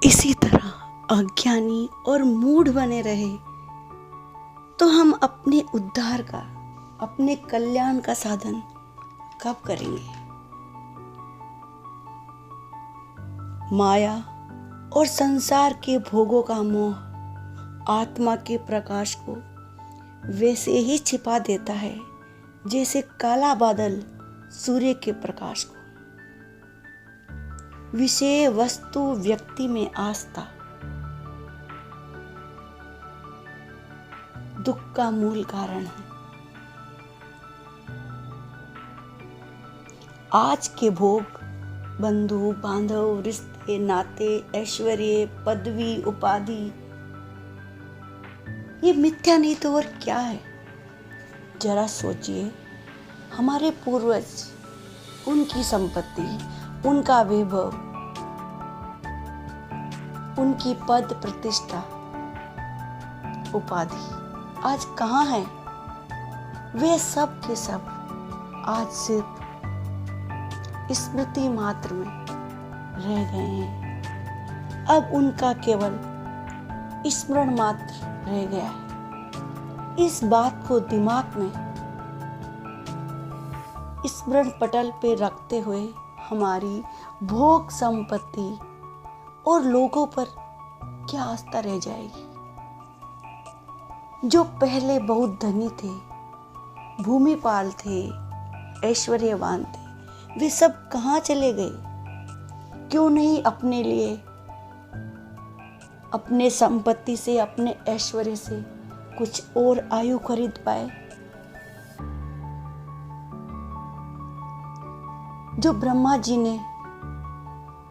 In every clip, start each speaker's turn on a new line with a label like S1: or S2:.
S1: इसी तरह अज्ञानी और मूढ़ बने रहे तो हम अपने उद्धार का, अपने कल्याण का साधन कब करेंगे? माया और संसार के भोगों का मोह आत्मा के प्रकाश को वैसे ही छिपा देता है जैसे काला बादल सूर्य के प्रकाश को। विषय वस्तु व्यक्ति में आस्था दुख का मूल कारण है। आज के भोग, बंधु बांधव, रिश्ते नाते, ऐश्वर्य, पदवी, उपाधि, ये मिथ्या नहीं तो और क्या है? जरा सोचिए, हमारे पूर्वज, उनकी संपत्ति, उनका वैभव, उनकी पद प्रतिष्ठा, उपाधि आज कहाँ है? वे सब के सब आज सिर्फ स्मृति मात्र में रह गए हैं। अब उनका केवल स्मरण मात्र रह गया है। इस बात को दिमाग में स्मरण पटल पे रखते हुए हमारी भोग संपत्ति और लोगों पर क्या आस्था रह जाएगी? जो पहले बहुत धनी थे, भूमिपाल थे, ऐश्वर्यवान थे, वे सब कहाँ चले गए? क्यों नहीं अपने लिए, अपने संपत्ति से, अपने ऐश्वर्य से कुछ और आयु खरीद पाए? जो ब्रह्मा जी ने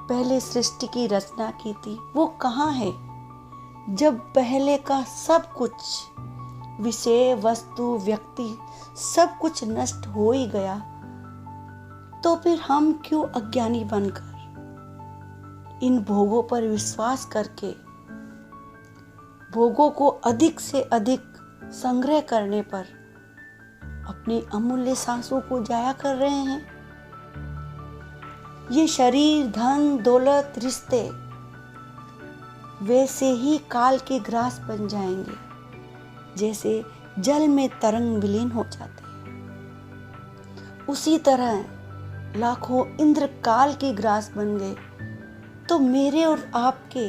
S1: पहले सृष्टि की रचना की थी, वो कहाँ है? जब पहले का सब कुछ, विषय वस्तु व्यक्ति, सब कुछ नष्ट हो ही गया, तो फिर हम क्यों अज्ञानी बनकर इन भोगों पर विश्वास करके भोगों को अधिक से अधिक संग्रह करने पर अपनी अमूल्य सांसों को जाया कर रहे हैं? ये शरीर, धन, दौलत, रिश्ते वैसे ही काल के ग्रास बन जाएंगे जैसे जल में तरंग विलीन हो जाते हैं। उसी तरह लाखों इंद्र काल के ग्रास बन गए, तो मेरे और आपके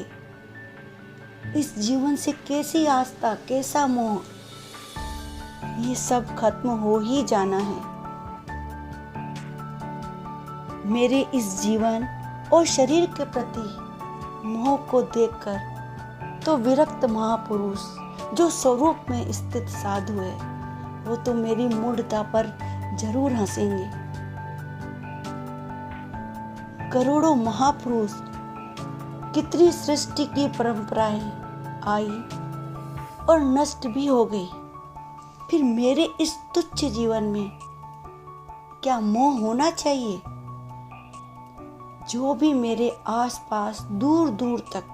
S1: इस जीवन से कैसी आस्था, कैसा मोह? ये सब खत्म हो ही जाना है। मेरे इस जीवन और शरीर के प्रति मोह को देखकर तो विरक्त महापुरुष जो स्वरूप में स्थित साधु है, वो तो मेरी मूढ़ता पर जरूर हंसेंगे। करोड़ों महापुरुष, कितनी सृष्टि की परंपराएं आई और नष्ट भी हो गई, फिर मेरे इस तुच्छ जीवन में क्या मोह होना चाहिए? जो भी मेरे आसपास दूर दूर तक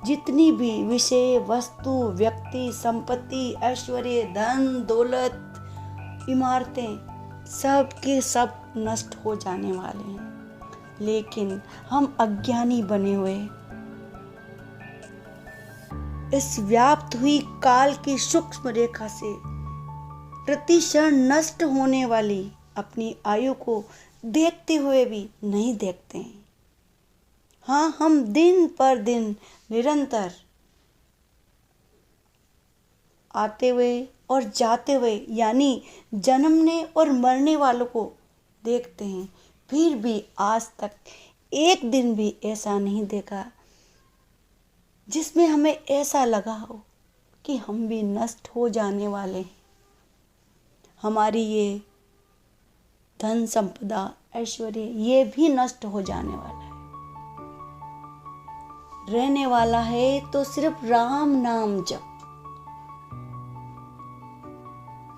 S1: जितनी भी विषय वस्तु व्यक्ति संपत्ति ऐश्वर्य धन दौलत इमारतें, सब के सब नष्ट हो जाने वाले हैं, लेकिन हम अज्ञानी बने हुए इस व्याप्त हुई काल की सूक्ष्म रेखा से प्रतिक्षण नष्ट होने वाली अपनी आयु को देखते हुए भी नहीं देखते हैं। हाँ, हम दिन पर दिन निरंतर आते हुए और जाते हुए यानी जन्मने और मरने वालों को देखते हैं, फिर भी आज तक एक दिन भी ऐसा नहीं देखा जिसमें हमें ऐसा लगा हो कि हम भी नष्ट हो जाने वाले हैं। हमारी ये धन संपदा ऐश्वर्य ये भी नष्ट हो जाने वाला है। रहने वाला है तो सिर्फ राम नाम जप।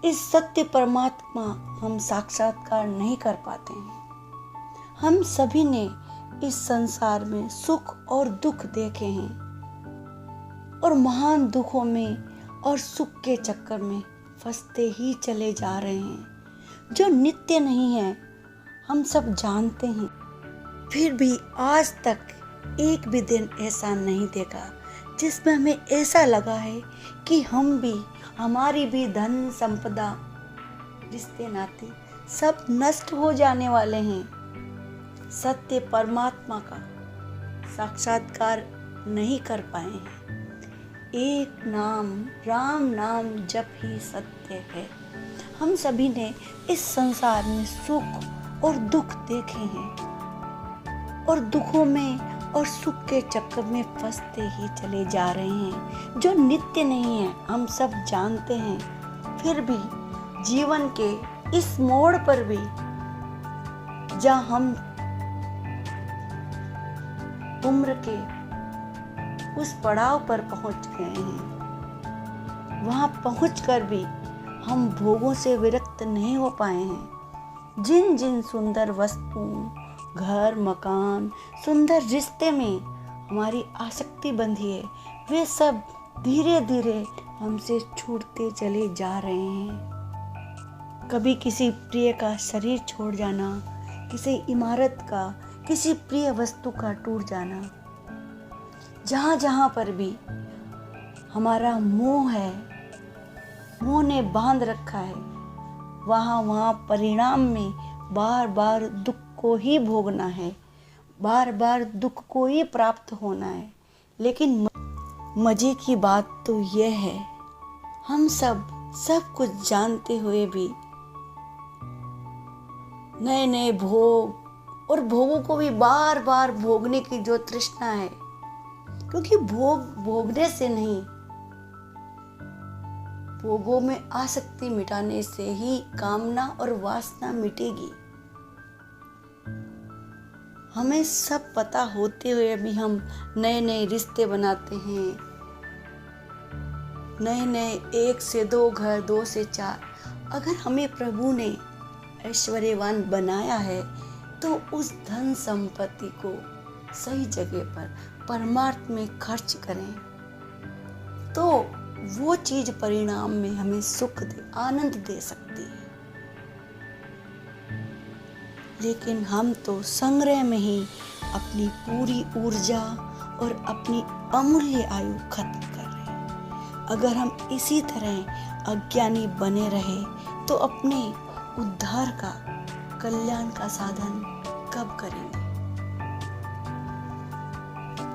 S1: इस सत्य परमात्मा हम साक्षात्कार नहीं कर पाते हैं। हम सभी ने इस संसार में सुख और दुख देखे हैं और महान दुखों में और सुख के चक्कर में फंसते ही चले जा रहे हैं, जो नित्य नहीं है, हम सब जानते हैं। फिर भी आज तक एक भी दिन ऐसा नहीं देखा जिसमें हमें ऐसा लगा है कि हम भी, हमारी भी धन संपदा, रिश्ते नाते सब नष्ट हो जाने वाले हैं। सत्य परमात्मा का साक्षात्कार नहीं कर पाए हैं। एक नाम, राम नाम जप ही सत्य है। हम सभी ने इस संसार में सुख और दुख देखे हैं और दुखों में और सुख के चक्कर में फंसते ही चले जा रहे हैं, जो नित्य नहीं है, हम सब जानते हैं। फिर भी जीवन के इस मोड़ पर भी जहाँ हम उम्र के उस पड़ाव पर पहुंच गए हैं, वहां पहुंचकर भी हम भोगों से विरक्त नहीं हो पाए हैं। जिन जिन सुंदर वस्तुओं, घर, मकान, सुंदर रिश्ते में हमारी आसक्ति बंधी है, वे सब धीरे धीरे हमसे छूटते चले जा रहे हैं। कभी किसी प्रिय का शरीर छोड़ जाना, किसी इमारत का, किसी प्रिय वस्तु का टूट जाना, जहाँ जहाँ पर भी हमारा मोह है, मोह ने बांध रखा है, वहाँ वहाँ परिणाम में बार बार दुख को ही भोगना है, बार बार दुख को ही प्राप्त होना है। लेकिन मजे की बात तो यह है, हम सब कुछ जानते हुए भी नए नए भोग और भोगों को भी बार बार भोगने की जो तृष्णा है, क्योंकि भोगने से नहीं, भोगों में आसक्ति मिटाने से ही कामना और वासना मिटेगी। हमें सब पता होते हुए भी हम नए नए रिश्ते बनाते हैं, नए नए 1 से 2 घर, 2 से 4। अगर हमें प्रभु ने ऐश्वर्यवान बनाया है तो उस धन संपत्ति को सही जगह पर परमार्थ में खर्च करें, तो वो चीज परिणाम में हमें सुख दे, आनंद दे सकती है। लेकिन हम तो संग्रह में ही अपनी पूरी ऊर्जा और अपनी अमूल्य आयु खत्म कर रहे हैं। अगर हम इसी तरह अज्ञानी बने रहे तो अपने उद्धार का, कल्याण का साधन कब करेंगे?